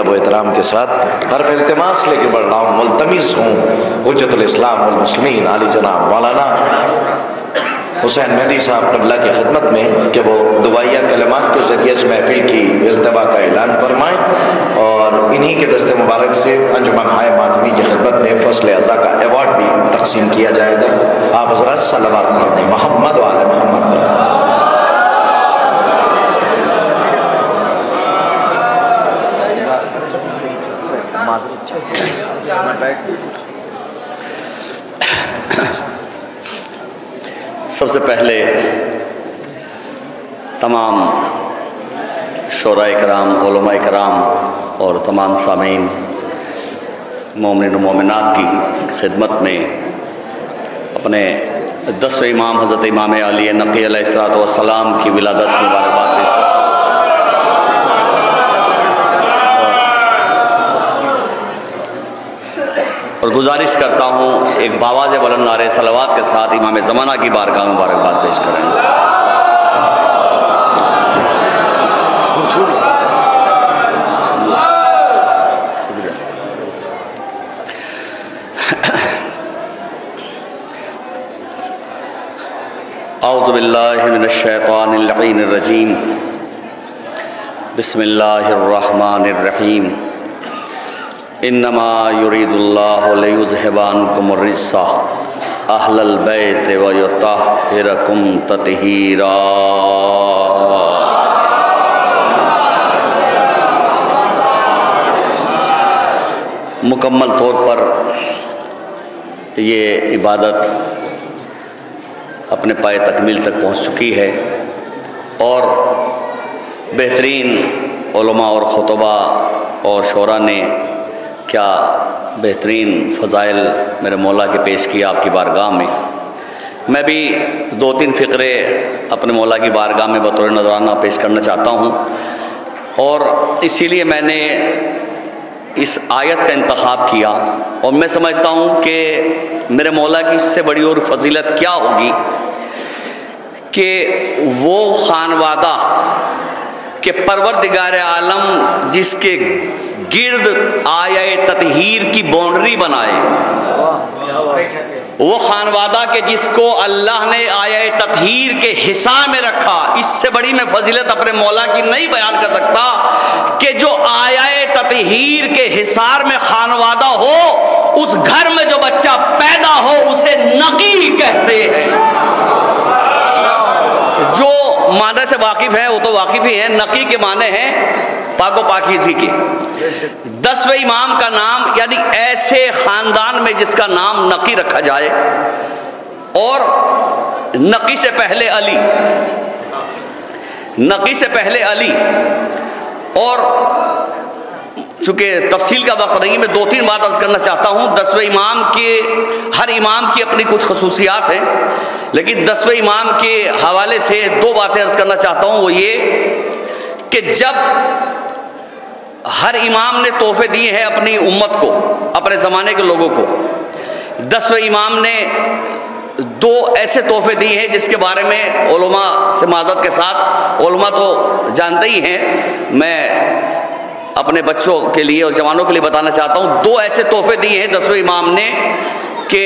अदब व एहतराम के साथ हर इल्तिमास लेके बढ़ रहा हूँ, मुल्तमिस हूँ हुज्जतुल इस्लाम वल मुस्लिमीन आली जनाब मौलाना हुसैन मेहदी साहब क़िबला की खिदमत में कि वो दुआया कलमात के ज़रिए इस महफिल की इल्तबा का ऐलान फरमाएँ और इन्हीं के दस्ते मुबारक से अंजुमन हाय मातमी की खिदमत में फ़स्ल अज़ा का एवार्ड भी तकसीम किया जाएगा। आप हज़रात सल्लल्लाहु अलैहि वसल्लम मोहम्मद वाले मोहम्मद। सबसे पहले तमाम शोराए कराम, उलमाए कराम और तमाम सामीन मोमिन व मोमिनात की खिदमत में अपने 10वें इमाम हज़रत इमाम अली नक़ी अलैहिस्सलातु वस्सलाम की विलादत की मुबारकबाद पेश करता और गुजारिश करता हूँ एक बावाज़ बुलंद नारे सलवात के साथ इमाम ज़माना की बारगाह में मुबारकबाद पेश करेंगे। औज़ु बिल्लाहि मिनश शैतानिर रजीम बिस्मिल्लाहिर रहमानिर रहीम इन्नमा युरीदुल्लाहु लियुज़हिबा अन्कुमुर रिज्सा अहलल बैत व युत्तहिरकुम तत्हीरा। मुकम्मल तौर पर ये इबादत अपने पाए तकमील तक पहुँच चुकी है और बेहतरीन उलमा और खुतबा और शोरा ने क्या बेहतरीन फ़ज़ाइल मेरे मौला के पेश किया आपकी बारगाह में। मैं भी 2-3 फ़िक्रे अपने मौला की बारगाह में बतौर नजराना पेश करना चाहता हूँ और इसीलिए मैंने इस आयत का इंतखाब किया और मैं समझता हूँ कि मेरे मौला की इससे बड़ी और फजीलत क्या होगी कि वो खानवादा के परवरदिगार आलम जिसके गिर्द आया ततहीर की बाउंड्री बनाए, वो खानवादा के जिसको अल्लाह ने आया ततहीर के हिस्सा में रखा, इससे बड़ी मैं फजीलत अपने मौला की नहीं बयान कर सकता कि जो आया ततहीर के हिसार में खानवादा हो, उस घर में जो बच्चा पैदा हो उसे नकी कहते हैं। जो माने से वाकिफ है वो तो वाकिफ ही है, नकी के माने हैं पाको पाकीज़ी की। 10वें इमाम का नाम यानी ऐसे ख़ानदान में जिसका नाम नकी रखा जाए और नकी से पहले अली, नकी से पहले अली। और चूँकि तफसील का वक्त नहीं, मैं 2-3 बात अर्ज़ करना चाहता हूँ। 10वें इमाम के हर इमाम की अपनी कुछ खसूसियात हैं, लेकिन 10वें इमाम के हवाले से 2 बातें अर्ज़ करना चाहता हूँ। वो ये कि जब हर इमाम ने तोहफे दिए हैं अपनी उम्मत को, अपने ज़माने के लोगों को, 10वें इमाम ने 2 ऐसे तोहफे दिए हैं जिसके बारे में उलमा से माज़रत के साथ, उलमा तो जानते ही हैं, मैं अपने बच्चों के लिए और जवानों के लिए बताना चाहता हूँ। 2 ऐसे तोहफे दिए हैं 10वें इमाम ने कि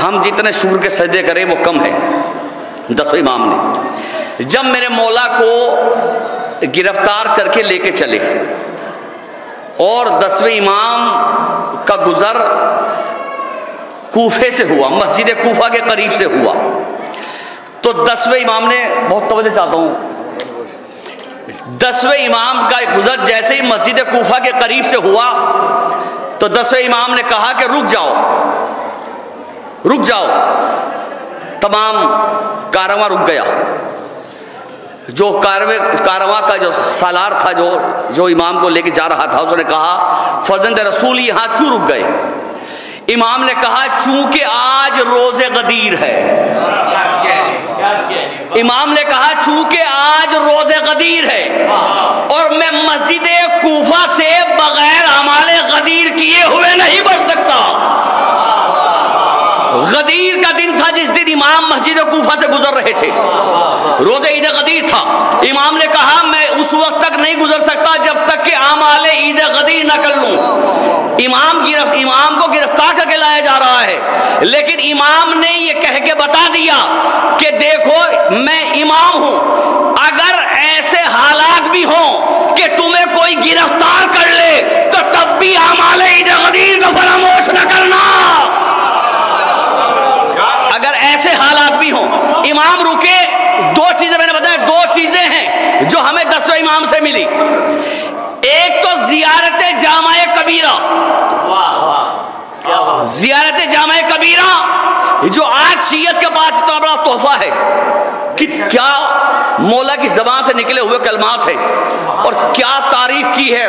हम जितने शूर के सजदे करें वो कम है। 10वें इमाम ने जब मेरे मौला को गिरफ्तार करके लेके चले और 10वें इमाम का गुज़र कूफे से हुआ, मस्जिद कूफा के करीब से हुआ, तो 10वें इमाम ने, बहुत तवज्जो चाहता हूँ, 10वें इमाम का गुज़र जैसे ही मस्जिद कूफा के करीब से हुआ तो 10वें इमाम ने कहा कि रुक जाओ, रुक जाओ। तमाम कारवां रुक गया। जो कारवां का जो सालार था, जो इमाम को लेके जा रहा था, उसने कहा फर्जंद रसूल यहाँ क्यों रुक गए? इमाम ने कहा चूंकि आज रोज़े गदीर है। इमाम ने कहा चूंकि आज रोज़े गदीर है और मैं मस्जिद कूफा से बगैर अमाले गदीर किए हुए नहीं बढ़ सकता। गदीर का दिन था जिस दिन इमाम मस्जिद कूफा से गुजर रहे थे, रोज़े ईद गदीर था। इमाम ने कहा मैं उस वक्त तक नहीं गुजर सकता जब तक कि आमाले ईद गदीर न इमाम को गिरफ्तार करके लाया जा रहा है, लेकिन इमाम ने ये कह के बता दिया कि देखो मैं इमाम हूं, अगर ऐसे हालात भी हों कि तुम्हें कोई गिरफ्तार कर ले तो तब भी आमाले गदीर को फरामोश न करना। अगर ऐसे हालात भी हों, इमाम रुके। दो चीजें मैंने बताया, दो चीजें हैं जो हमें 10वें इमाम से मिली। एक तो जियारत जामाए कबीरा, जियारत जामाए कबीरा जो आज शियत के पास इतना बड़ा तोहफा है कि क्या मौला की ज़बान से निकले हुए कलमात है और क्या तारीफ की है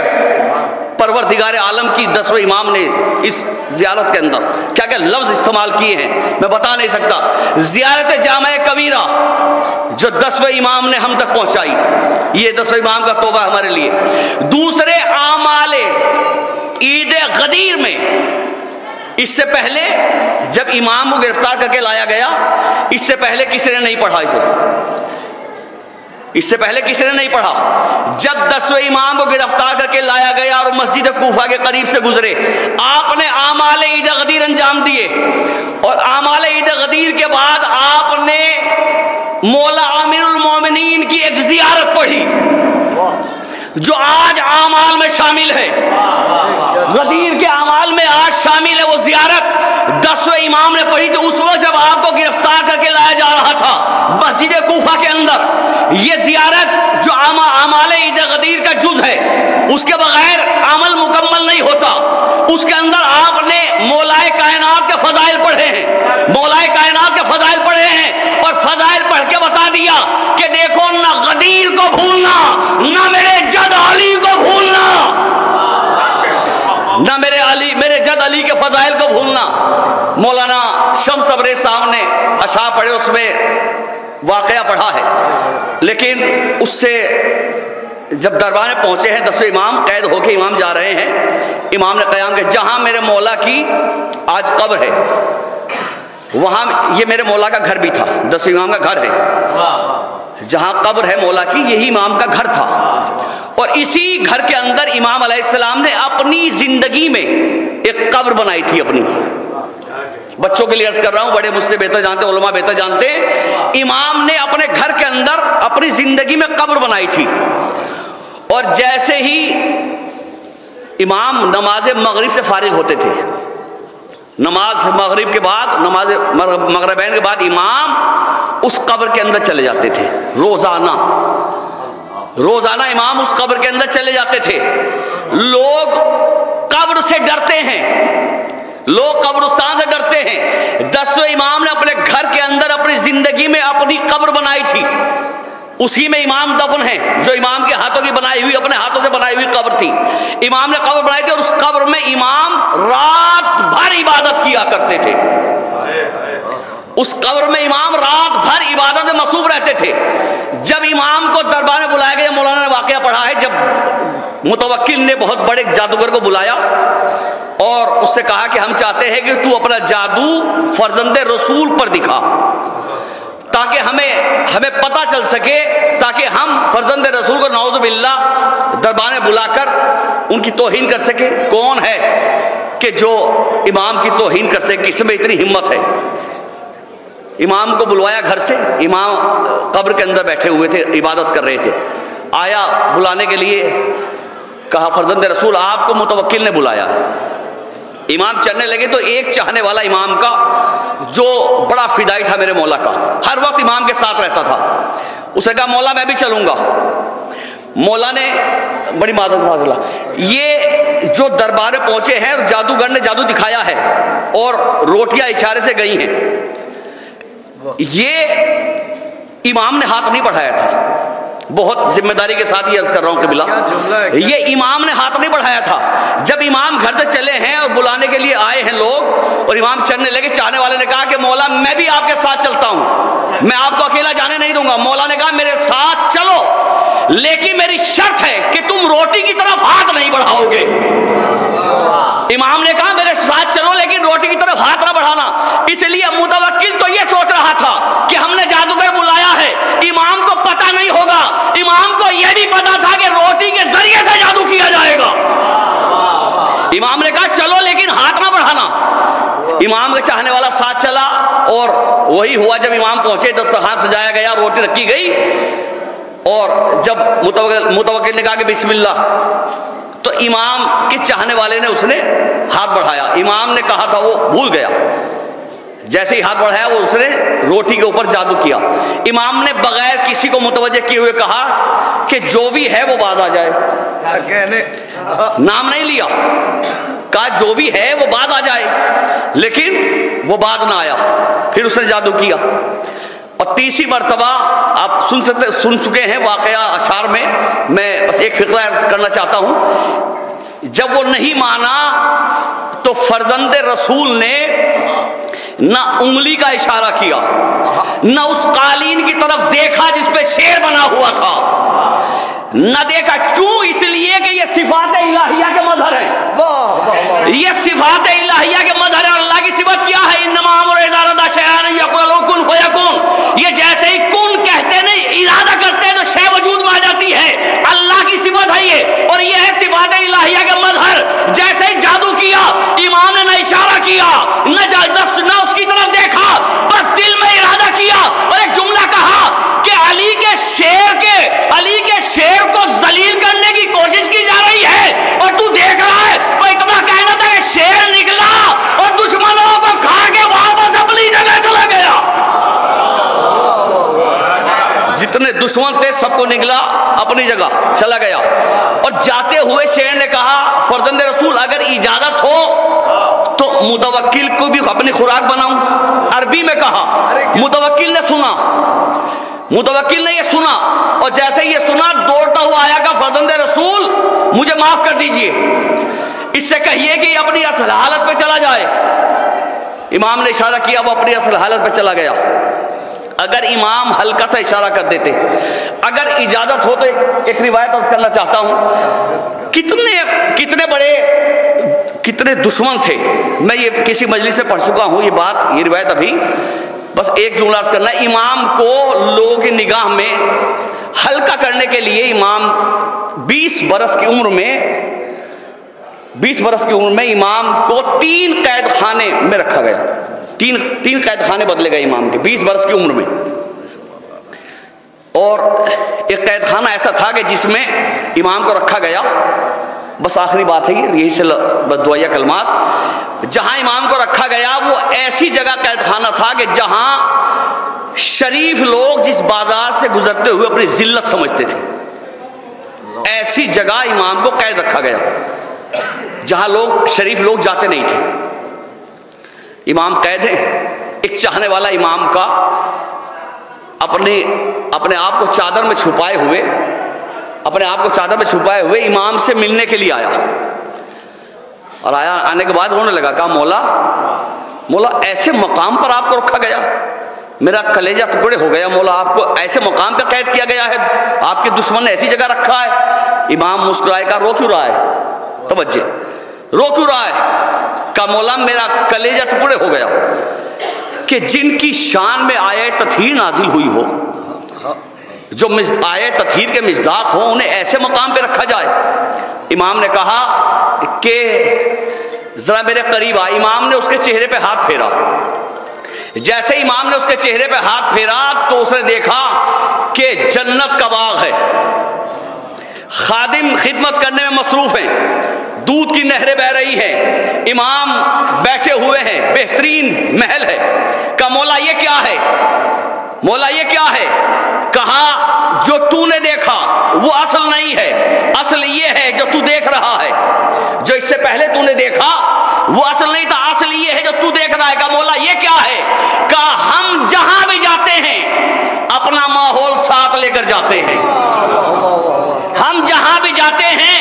परवरदिगार आलम की 10वें इमाम ने इस ज़ियारत के अंदर क्या क्या लफ्ज़ इस्तेमाल किए हैं, मैं बता नहीं सकता। ज़ियारत जामाए कबीरा जो 10वें इमाम ने हम तक पहुंचाई, ये 10वें इमाम का तोहफा हमारे लिए। दूसरे आमाले ईद गदीर में, इससे पहले जब इमाम को गिरफ्तार करके लाया गया, इससे पहले किसी ने नहीं पढ़ा इससे पहले किसी ने नहीं पढ़ा। जब 10वें इमाम को गिरफ्तार करके लाया गया और मस्जिद कूफा के करीब से गुजरे, आपने आमाले ईद गदीर अंजाम दिए और आमाले ईद गदीर के बाद आपने मौला आमिरुल मोमिनीन की एक जियारत पढ़ी जो आज आमाल में शामिल है, गदीर के आमाल में आज शामिल है। वो जियारत 10वें इमाम ने पढ़ी थी उस वक्त जब आपको गिरफ्तार करके लाया जा रहा था मस्जिद कूफा के अंदर। ये जियारत जो आमाले ईद गदीर का जुज है, उसके बगैर अमल मुकम्मल नहीं होता। उसके अंदर आपने मौलाए कायनात के फजाइल पढ़े हैं, मौलाए कायनात के फजाइल पढ़े हैं और फजाइल पढ़ के बता दिया कि देखो ना गदीर को भूलना, ना मेरे जद अली को भूलना, ना मेरे जद अली के फजाइल को भूलना। मौलाना शम्स तबरेज़ साहब ने अशा पढ़े, उसमें वाकया पढ़ा है, लेकिन उससे जब दरबार में पहुंचे हैं 10वें इमाम, कैद होके इमाम जा रहे हैं, इमाम ने क़याम किया जहां मेरे मौला की आज कब्र है, वहां ये मेरे मौला का घर भी था। 10वें इमाम का घर है, जहां कब्र है मौला की, यही इमाम का घर था। और इसी घर के अंदर इमाम अलैहिस्सलाम ने अपनी जिंदगी में एक कब्र बनाई थी अपनी। बच्चों के लिए अर्ज कर रहा हूं, बड़े मुझसे बेहतर जानते, उलमा बेहतर जानते। इमाम ने अपने घर के अंदर अपनी जिंदगी में कब्र बनाई थी और जैसे ही इमाम नमाज मगरिब से फारिग होते थे, नमाज मगरिब के बाद, नमाज मगरिबैन के बाद इमाम उस कब्र के अंदर चले जाते थे। रोजाना इमाम उस कब्र के अंदर चले जाते थे। लोग कब्र से डरते हैं, लोग कब्रिस्तान से डरते हैं। 10वें इमाम ने अपने घर के अंदर अपनी जिंदगी में अपनी कब्र बनाई थी, उसी में इमाम दफन है, जो इमाम के हाथों की बनाई हुई, अपने हाथों से बनाई हुई कब्र थी। इमाम ने कब्र बनाई थी और उस कब्र में इमाम रात भर इबादत किया करते थे। उस कब्र में इमाम रात भर इबादत में मसरूफ रहते थे। जब इमाम को दरबार में बुलाया गया, मौलाना ने वाकया पढ़ा है, जब मुतवक्किल ने बहुत बड़े जादूगर को बुलाया और उससे कहा कि हम चाहते हैं कि तू अपना जादू फर्जंदे रसूल पर दिखा, ताकि हमें पता चल सके, ताकि हम फर्जंदे रसूल को नऊज़ बिल्लाह दरबार में बुलाकर उनकी तौहीन कर सके। कौन है कि जो इमाम की तौहीन कर सके, इसमें इतनी हिम्मत है। इमाम को बुलवाया घर से, इमाम कब्र के अंदर बैठे हुए थे, इबादत कर रहे थे। आया बुलाने के लिए, कहा फर्जंदे रसूल आपको मुतवक्किल ने बुलाया। इमाम चलने लगे तो एक चाहने वाला इमाम का, जो बड़ा फिदाई था मेरे मौला का, हर वक्त इमाम के साथ रहता था, उसने कहा मौला मैं भी चलूंगा। मौला ने बड़ी मादत बोला, ये जो दरबार में पहुंचे हैं, जादूगर ने जादू दिखाया है और रोटियां इशारे से गई हैं, ये इमाम ने हाथ नहीं बढ़ाया था। बहुत जिम्मेदारी के साथ ये अर्ज कर रहा हूं कि बिला, ये इमाम ने हाथ नहीं बढ़ाया था। जब इमाम घर से चले हैं और बुलाने के लिए आए हैं लोग और इमाम चलने लगे, चाहने वाले ने कहा कि मौला मैं भी आपके साथ चलता हूं, मैं आपको अकेला जाने नहीं दूंगा। मौला ने कहा मेरे साथ चलो, लेकिन मेरी शर्त है कि तुम रोटी की तरफ हाथ नहीं बढ़ाओगे। इमाम ने कहा मेरे साथ चलो, लेकिन रोटी की तरफ हाथ ना बढ़ाना। इसलिए मुतवक्किल तो ये सोच रहा था कि हमने जादूगर बुलाया है, इमाम को पता नहीं होगा। इमाम को यह भी पता था कि रोटी के जरिए से जादू किया जाएगा। इमाम ने कहा चलो लेकिन हाथ ना बढ़ाना। इमाम का चाहने वाला साथ चला और वही हुआ। जब इमाम पहुंचे, दस्तरखान सजाया गया, रोटी रखी गई और जब मुतवक्किल ने कहा कि बिस्मिल्लाह, तो इमाम के चाहने वाले ने उसने हाथ बढ़ाया। इमाम ने कहा था वो भूल गया। जैसे ही हाथ बढ़ाया वो उसने रोटी के ऊपर जादू किया। इमाम ने बगैर किसी को मुतवज्जे किए हुए कहा कि जो भी है वो बाज आ जाए। नाम नहीं लिया, कहा जो भी है वो बाज आ जाए, लेकिन वो बाज ना आया। फिर उसने जादू किया। और तीसरी मर्तबा आप सुन चुके हैं वाकया अशार में, मैं बस एक फिक्रा करना चाहता हूं। जब वो नहीं माना तो फर्जंदे रसूल ने ना उंगली का इशारा किया, ना उस कालीन की तरफ देखा जिसपे शेर बना हुआ था, न देखा। क्यों? इसलिए कि ये सिफात इलाहिया के मजहर है। ये सिफात इलाहिया के मजहर है। अल्लाह की सिफत क्या है? इन्नमा अमरु इज़ा अरादा शैअन यक़ूलु कुन फयकुन। ये जैसे ही कुन कहते नहीं, इरादा करते हैं तो शय वजूद में आ जाती है। अल्लाह की सिफत है ये, और ये है सिफात इलाहिया के मजहर। जैसे ही जादू किया, इमाम ने न इशारा किया, न उसकी तरफ देखा, बस दिल में इरादा किया और एक जुमला कहा कि अली के शेर को जलील करने की कोशिश की जा रही है और तू देख रहा है। और इतना कहना था कि शेर निकला और दुश्मनों को खा के वापस अपनी जगह चला गया। जितने दुश्मन थे सबको निकला, अपनी जगह चला गया। और जाते हुए शेर ने कहा, फर्जंदे रसूल अगर इजाजत हो तो मुतवक्किल को भी अपनी खुराक बनाऊं। अरबी में कहा। मुतवक्किल ने सुना, मुतवक्किल ने ये सुना, और जैसे ये सुना दौड़ता हुआ आया का फर्जंदे रसूल मुझे माफ कर दीजिए, इससे कहिए कि अपनी असल हालत पे चला जाए। इमाम ने इशारा किया, वो अपनी असल हालत पे चला गया। अगर इमाम हल्का सा इशारा कर देते, अगर इजाजत हो तो एक रिवायत अर्ज करना चाहता हूं। कितने बड़े कितने दुश्मन थे। मैं ये किसी मजलिस से पढ़ चुका हूं ये बात, ये रिवायत अभी। बस एक जुमला अर्ज करना। इमाम को लोगों की निगाह में हल्का करने के लिए इमाम 20 बरस की उम्र में इमाम को 3 कैद खाने में रखा गया। तीन कैद खाने बदले गए इमाम के 20 बरस की उम्र में। और एक कैद खाना ऐसा था कि जिसमें इमाम को रखा गया, बस आखिरी बात है ये, यही से बददुआया कलमात। जहां इमाम को रखा गया वो ऐसी जगह कैद खाना था कि जहां शरीफ लोग जिस बाजार से गुजरते हुए अपनी जिल्लत समझते थे, ऐसी जगह इमाम को कैद रखा गया जहां शरीफ लोग जाते नहीं थे। इमाम कैद है। एक चाहने वाला इमाम का अपने आप को चादर में छुपाए हुए इमाम से मिलने के लिए आया। और आने के बाद रोने लगा, कहा मौला ऐसे मकाम पर आपको रखा गया, मेरा कलेजा टुकड़े हो गया। मौला आपको ऐसे मकाम पर कैद किया गया है, आपके दुश्मन ने ऐसी जगह रखा है। इमाम मुस्कुराए, कहा रो क्यों रहा है? तवज्जे, रो क्यों रहा है? का मौला मेरा कलेजा टुकड़े हो गया कि जिनकी शान में आयत तत्हीर नाजिल हुई हो, जो आयत तत्हीर के मिज़दाक हो, उन्हें ऐसे मकाम पे रखा जाए। इमाम ने कहा कि जरा मेरे करीब आ। इमाम ने उसके चेहरे पे हाथ फेरा। जैसे इमाम ने उसके चेहरे पे हाथ फेरा तो उसने देखा कि जन्नत का बाग है, खादिम खिदमत करने में मसरूफ हैं, दूध की नहरें बह रही हैं, इमाम बैठे हुए हैं, बेहतरीन महल है। का मौला ये क्या है? मौला ये क्या है? कहा जो तूने देखा वो असल नहीं है, असल ये है जो तू देख रहा है। जो इससे पहले तूने देखा वो असल नहीं था, असल ये है जो तू देख रहा है। का मौला ये क्या है? कहा हम जहां भी जाते हैं अपना माहौल साथ लेकर जाते हैं। हम जहां भी जाते हैं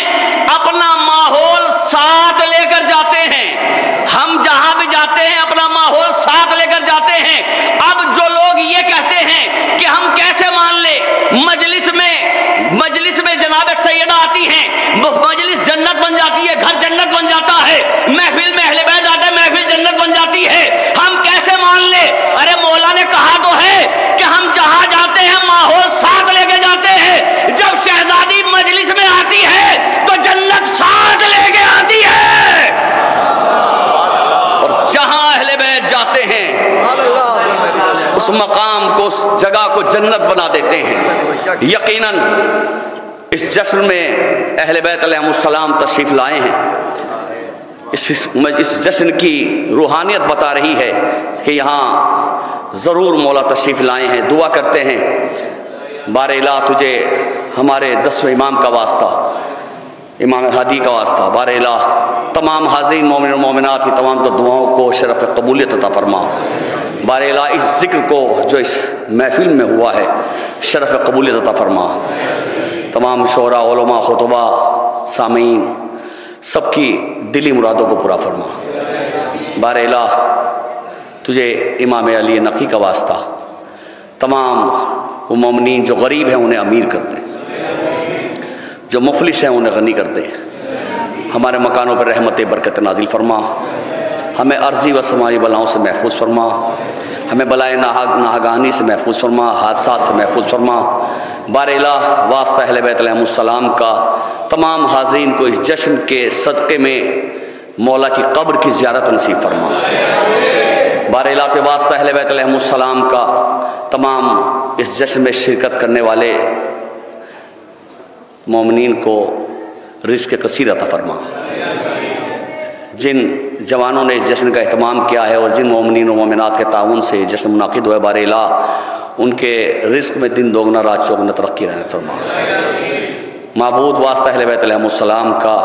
अपना माहौल साथ लेकर जाते हैं। हम जहां भी जाते हैं अपना माहौल साथ लेकर जाते हैं। अब जो लोग ये कहते हैं कि हम कैसे मान ले, मजलिस में जनाब सैयदा आती हैं, मजलिस जन्नत बन जाती है, घर जन्नत बन जाता है, महफिल में अहले बैत आते हैं, महफिल जन्नत बन जाती है, हम कैसे मान ले? अरे मौला ने कहा तो है कि हम जहां जाते हैं माहौल साथ लेके जाते हैं। को जन्नत बना देते हैं। यकीनन इस जश्न में अहले बैत अलैहिमुस्सलाम तशरीफ़ लाए हैं। इस जश्न की रूहानियत बता रही है कि यहाँ ज़रूर मौला तशरीफ़ लाए हैं। दुआ करते हैं बारे इलाह तुझे हमारे 10वें इमाम का वास्ता, इमाम हादी का वास्ता, बारे इलाह तमाम हाज़रीन मोमिन और मोमिनात की तमाम तो दुआओं को शरफ़ कबूलियत अता फरमा। बारे इलाह इस ज़िक्र को जो इस महफिल में हुआ है शरफ़ कबूलियत अता फरमा। तमाम शोरा, उलमा, खुतबा, सामीन सबकी दिली मुरादों को पूरा फरमा। बारे इलाह तुझे इमाम अली नकी का वास्ता, तमाम वो मोमिनीन जो गरीब हैं उन्हें अमीर कर दे, जो मुफलिस हैं उन्हें गनी कर दे। हमारे मकानों पर रहमत बरकत नाजिल फरमा। हमें अर्जी व समाई बलाओं से महफूज फरमा। हमें बलाए नाहगानी से महफूज फरमा, हादसात से महफूज फरमा। बारे इलाह वास्ता अहले बैत अलैहिमुस्सलाम का तमाम हाज़रीन को इस जश्न के सदक़े में मौला की कब्र की ज़ियारत नसीब फरमा। बारे इलाह के वास्ता अहले बैत अलैहिमुस्सलाम का तमाम इस जश्न में शिरकत करने वाले मोमिनीन को रिज़्क़ कसीर अता फरमा। जिन जवानों ने इस जश्न का एहतमाम किया है और जिन मोमिनीन और मोमिनात के ताउन से जश्न मुनाकिद हुआ है, बारे इलाह उनके रिज़्क़ में दिन दोगुना रात चौगुना तरक्की रहने फरमा। माबूद वास्ता अहले बैत अलैहिमुस्सलाम का